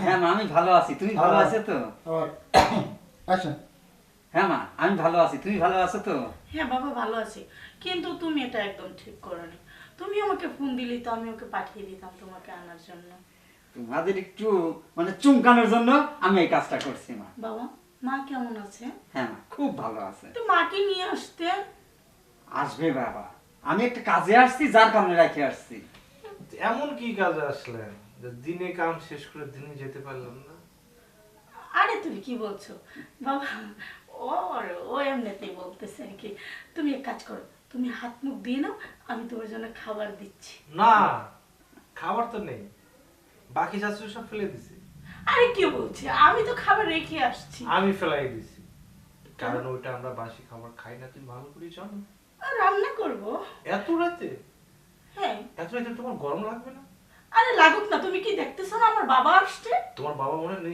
হ্যাঁ মা, আমি ভালো আছি। তুমি ভালো আছো তো? আচ্ছা, হ্যাঁ মা, আমি ভালো আছি। তুমি ভালো আছো তো? হ্যাঁ বাবা ভালো আছি, কিন্তু তুমি এটা একদম ঠিক করোনি। তুমি আমাকে ফোন দিলি তো আমি ওকে পাঠিয়ে দিতাম তোমাকে আনার জন্য। তোমাদের একটু মানে চুমকানোর জন্য আমি এই কাজটা করছি মা। বাবা, মা কেমন আছে? হ্যাঁ মা, খুব ভালো আছে। তো মাকে নিয়ে আসতে। আসবে বাবা, আমি একটা কাজে আসছি, যার কারণে রেখে আসছি। এমন কি কাজে আসলেন যে দিনে কাম শেষ করে দিনে যেতে পারলাম না? আরে তুমি কি বলছো বাবা? ও এমনিতেই বলতেছে আর কি। তুমি এক কাজ করো, তুমি হাত মুখ দিয়ে নাও, আমি তোমার জন্য খাবার দিচ্ছি। না, খাবার তো নেই, বাকি শাশুড়ি সব ফেলে দিছি। আরে কি বলছি, আমি তো খাবার রেখে আসছি। আমি ফেলাই দিছি, কারণ ওইটা আমরা বাসি খাবার খাই না, তুমি ভালো করে জানো। আর রান্না করব। এত রাতে? হ্যাঁ। এত রাতে তোমার গরম লাগবে না? আরে লাগুক না, তুমি কি দেখতেছো না আমার বাবা আসছে? তোমার বাবা মনে হয়